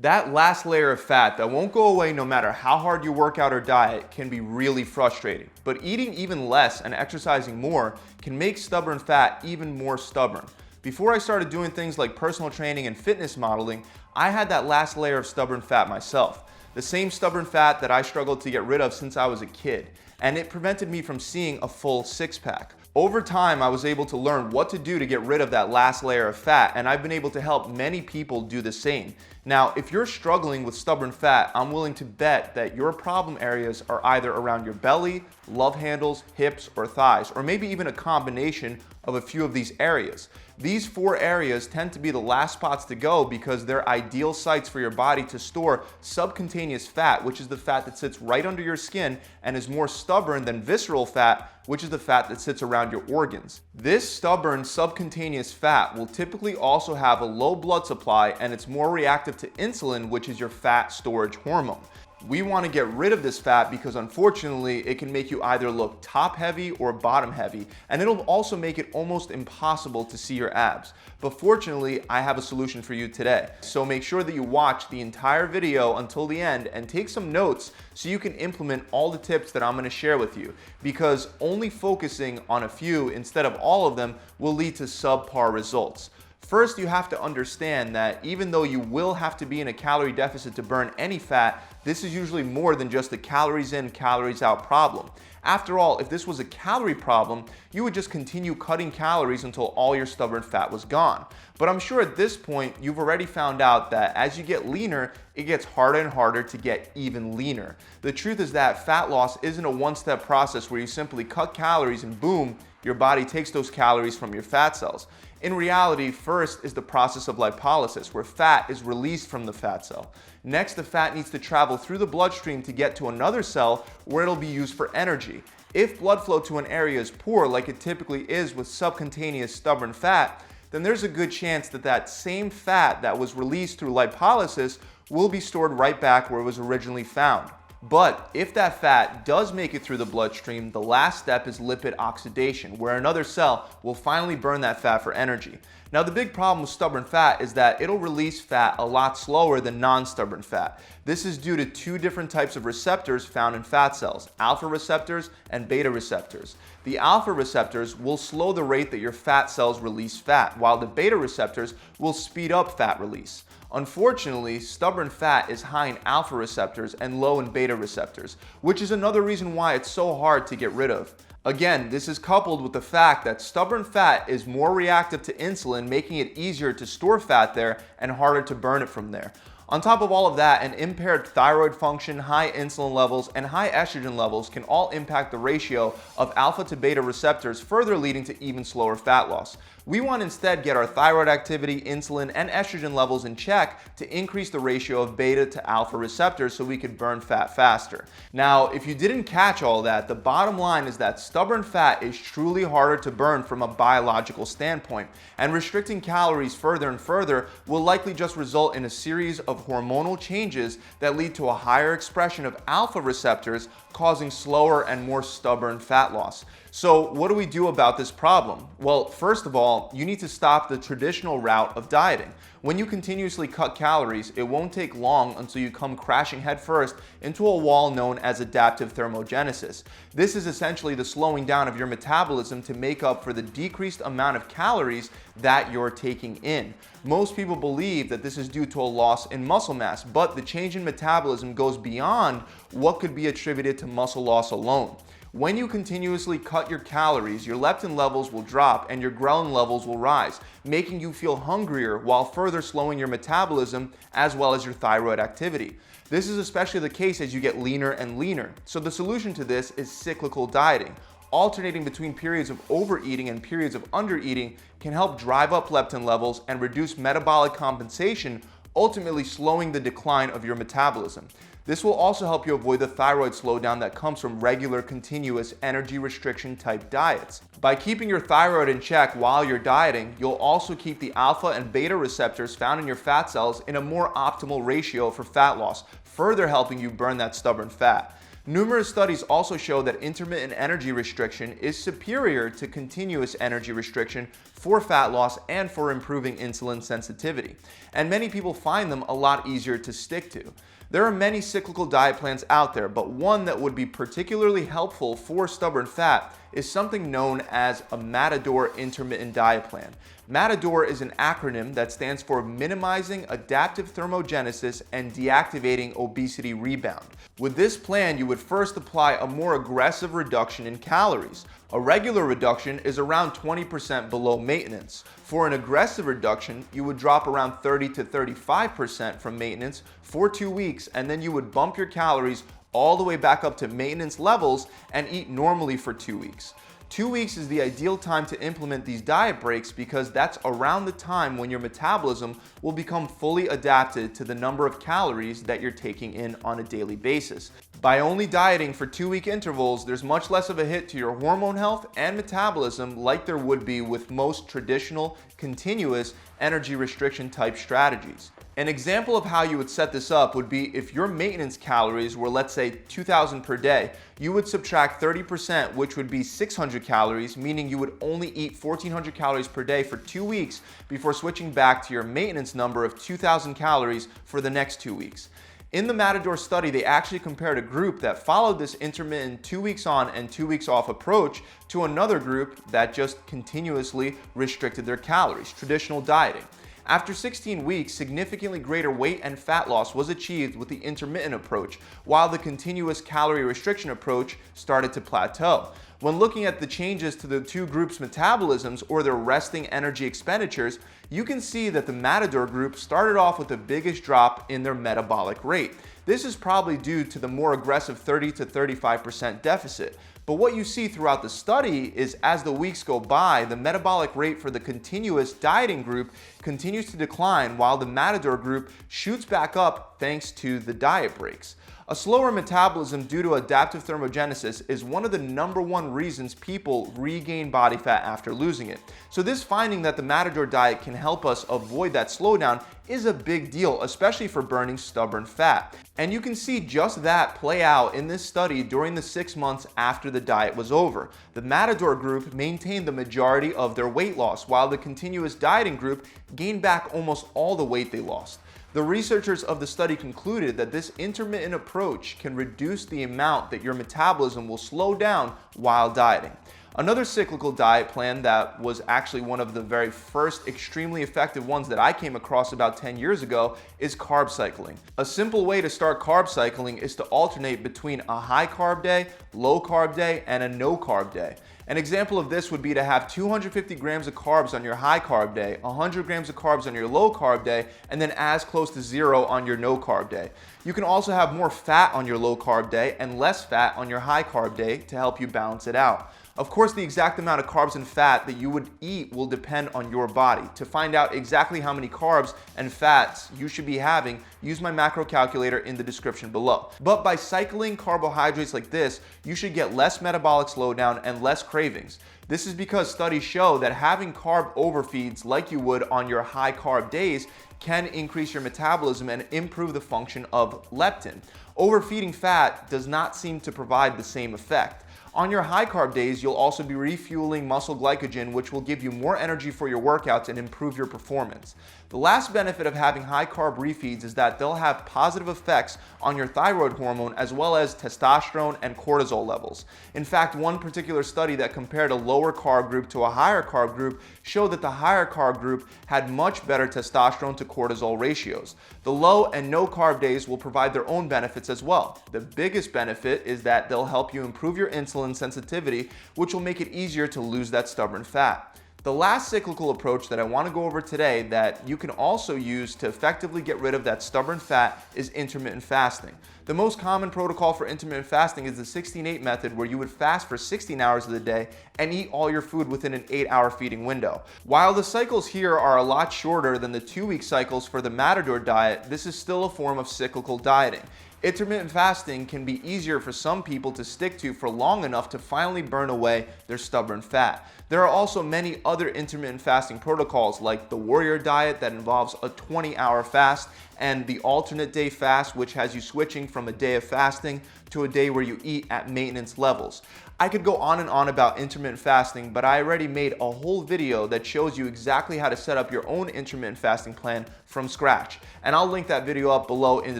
That last layer of fat that won't go away no matter how hard you work out or diet can be really frustrating. But eating even less and exercising more can make stubborn fat even more stubborn. Before I started doing things like personal training and fitness modeling, I had that last layer of stubborn fat myself. The same stubborn fat that I struggled to get rid of since I was a kid. And it prevented me from seeing a full six-pack. Over time, I was able to learn what to do to get rid of that last layer of fat, and I've been able to help many people do the same. Now, if you're struggling with stubborn fat, I'm willing to bet that your problem areas are either around your belly, love handles, hips, or thighs, or maybe even a combination of a few of these areas. These 4 areas tend to be the last spots to go because they're ideal sites for your body to store subcutaneous fat, which is the fat that sits right under your skin and is more stubborn than visceral fat, which is the fat that sits around your organs. This stubborn subcutaneous fat will typically also have a low blood supply, and it's more reactive to insulin, which is your fat storage hormone. We want to get rid of this fat because unfortunately it can make you either look top heavy or bottom heavy, and it'll also make it almost impossible to see your abs. But fortunately, I have a solution for you today. So make sure that you watch the entire video until the end and take some notes so you can implement all the tips that I'm going to share with you, because only focusing on a few instead of all of them will lead to subpar results. First, you have to understand that even though you will have to be in a calorie deficit to burn any fat, this is usually more than just a calories in, calories out problem. After all, if this was a calorie problem, you would just continue cutting calories until all your stubborn fat was gone. But I'm sure at this point, you've already found out that as you get leaner, it gets harder and harder to get even leaner. The truth is that fat loss isn't a one-step process where you simply cut calories and boom, your body takes those calories from your fat cells. In reality, first is the process of lipolysis, where fat is released from the fat cell. Next, the fat needs to travel through the bloodstream to get to another cell where it'll be used for energy. If blood flow to an area is poor, like it typically is with subcutaneous stubborn fat, then there's a good chance that that same fat that was released through lipolysis will be stored right back where it was originally found. But if that fat does make it through the bloodstream, the last step is lipid oxidation, where another cell will finally burn that fat for energy. Now, the big problem with stubborn fat is that it'll release fat a lot slower than non-stubborn fat. This is due to 2 different types of receptors found in fat cells, alpha receptors and beta receptors. The alpha receptors will slow the rate that your fat cells release fat, while the beta receptors will speed up fat release. Unfortunately, stubborn fat is high in alpha receptors and low in beta receptors, which is another reason why it's so hard to get rid of. Again, this is coupled with the fact that stubborn fat is more reactive to insulin, making it easier to store fat there and harder to burn it from there. On top of all of that, an impaired thyroid function, high insulin levels, and high estrogen levels can all impact the ratio of alpha to beta receptors, further leading to even slower fat loss. We want to instead get our thyroid activity, insulin, and estrogen levels in check to increase the ratio of beta to alpha receptors so we could burn fat faster. Now, if you didn't catch all that, the bottom line is that stubborn fat is truly harder to burn from a biological standpoint, and restricting calories further and further will likely just result in a series of hormonal changes that lead to a higher expression of alpha receptors, causing slower and more stubborn fat loss. So what do we do about this problem? Well, first of all, you need to stop the traditional route of dieting. When you continuously cut calories, it won't take long until you come crashing headfirst into a wall known as adaptive thermogenesis. This is essentially the slowing down of your metabolism to make up for the decreased amount of calories that you're taking in. Most people believe that this is due to a loss in muscle mass, but the change in metabolism goes beyond what could be attributed to muscle loss alone. When you continuously cut your calories, your leptin levels will drop and your ghrelin levels will rise, making you feel hungrier while further slowing your metabolism as well as your thyroid activity. This is especially the case as you get leaner and leaner. So the solution to this is cyclical dieting. Alternating between periods of overeating and periods of undereating can help drive up leptin levels and reduce metabolic compensation, ultimately slowing the decline of your metabolism. This will also help you avoid the thyroid slowdown that comes from regular, continuous energy restriction type diets. By keeping your thyroid in check while you're dieting, you'll also keep the alpha and beta receptors found in your fat cells in a more optimal ratio for fat loss, further helping you burn that stubborn fat. Numerous studies also show that intermittent energy restriction is superior to continuous energy restriction, for fat loss and for improving insulin sensitivity. And many people find them a lot easier to stick to. There are many cyclical diet plans out there, but one that would be particularly helpful for stubborn fat is something known as a Matador intermittent diet plan. Matador is an acronym that stands for Minimizing Adaptive Thermogenesis and Deactivating Obesity Rebound. With this plan, you would first apply a more aggressive reduction in calories. A regular reduction is around 20% below maintenance. For an aggressive reduction, you would drop around 30 to 35% from maintenance for 2 weeks, and then you would bump your calories all the way back up to maintenance levels and eat normally for 2 weeks. 2 weeks is the ideal time to implement these diet breaks because that's around the time when your metabolism will become fully adapted to the number of calories that you're taking in on a daily basis. By only dieting for 2-week intervals, there's much less of a hit to your hormone health and metabolism like there would be with most traditional, continuous energy restriction type strategies. An example of how you would set this up would be if your maintenance calories were, let's say, 2,000 per day, you would subtract 30%, which would be 600 calories, meaning you would only eat 1,400 calories per day for 2 weeks before switching back to your maintenance number of 2,000 calories for the next 2 weeks. In the Matador study, they actually compared a group that followed this intermittent 2 weeks on and 2 weeks off approach to another group that just continuously restricted their calories, traditional dieting. After 16 weeks, significantly greater weight and fat loss was achieved with the intermittent approach, while the continuous calorie restriction approach started to plateau. When looking at the changes to the two groups' metabolisms or their resting energy expenditures, you can see that the Matador group started off with the biggest drop in their metabolic rate. This is probably due to the more aggressive 30 to 35% deficit. But what you see throughout the study is as the weeks go by, the metabolic rate for the continuous dieting group continues to decline while the Matador group shoots back up thanks to the diet breaks. A slower metabolism due to adaptive thermogenesis is one of the #1 reasons people regain body fat after losing it. So this finding that the Matador diet can help us avoid that slowdown is a big deal, especially for burning stubborn fat. And you can see just that play out in this study during the 6 months after the diet was over. The Matador group maintained the majority of their weight loss, while the continuous dieting group gained back almost all the weight they lost. The researchers of the study concluded that this intermittent approach can reduce the amount that your metabolism will slow down while dieting. Another cyclical diet plan that was actually one of the very first extremely effective ones that I came across about 10 years ago is carb cycling. A simple way to start carb cycling is to alternate between a high carb day, low carb day, and a no carb day. An example of this would be to have 250 grams of carbs on your high carb day, 100 grams of carbs on your low carb day, and then as close to 0 on your no carb day. You can also have more fat on your low carb day and less fat on your high carb day to help you balance it out. Of course, the exact amount of carbs and fat that you would eat will depend on your body. To find out exactly how many carbs and fats you should be having, use my macro calculator in the description below. But by cycling carbohydrates like this, you should get less metabolic slowdown and less cravings. This is because studies show that having carb overfeeds like you would on your high carb days can increase your metabolism and improve the function of leptin. Overfeeding fat does not seem to provide the same effect. On your high carb days, you'll also be refueling muscle glycogen, which will give you more energy for your workouts and improve your performance. The last benefit of having high carb refeeds is that they'll have positive effects on your thyroid hormone as well as testosterone and cortisol levels. In fact, one particular study that compared a lower carb group to a higher carb group showed that the higher carb group had much better testosterone to cortisol ratios. The low and no carb days will provide their own benefits as well. The biggest benefit is that they'll help you improve your insulin sensitivity, which will make it easier to lose that stubborn fat. The last cyclical approach that I want to go over today that you can also use to effectively get rid of that stubborn fat is intermittent fasting. The most common protocol for intermittent fasting is the 16-8 method, where you would fast for 16 hours of the day and eat all your food within an 8-hour feeding window. While the cycles here are a lot shorter than the 2-week cycles for the Matador diet, this is still a form of cyclical dieting. Intermittent fasting can be easier for some people to stick to for long enough to finally burn away their stubborn fat. There are also many other intermittent fasting protocols like the Warrior Diet that involves a 20-hour fast, and the alternate day fast, which has you switching from a day of fasting to a day where you eat at maintenance levels. I could go on and on about intermittent fasting, but I already made a whole video that shows you exactly how to set up your own intermittent fasting plan from scratch. And I'll link that video up below in the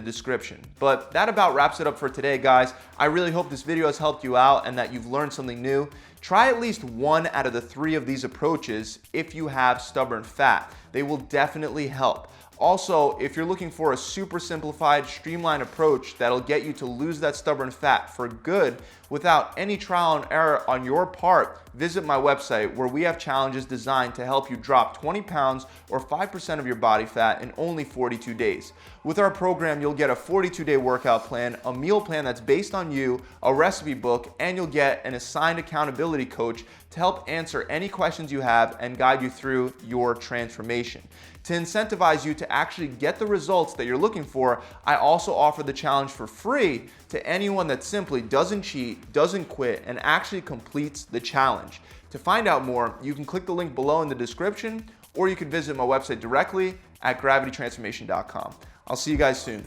description. But that about wraps it up for today, guys. I really hope this video has helped you out and that you've learned something new. Try at least one out of the 3 of these approaches if you have stubborn fat. They will definitely help. Also, if you're looking for a super simplified, streamlined approach that'll get you to lose that stubborn fat for good without any trial and error on your part, visit my website where we have challenges designed to help you drop 20 pounds or 5% of your body fat in only 42 days. With our program, you'll get a 42-day workout plan, a meal plan that's based on you, a recipe book, and you'll get an assigned accountability coach to help answer any questions you have and guide you through your transformation. To incentivize you to actually get the results that you're looking for, I also offer the challenge for free to anyone that simply doesn't cheat, doesn't quit, and actually completes the challenge. To find out more, you can click the link below in the description, or you can visit my website directly at gravitytransformation.com. I'll see you guys soon.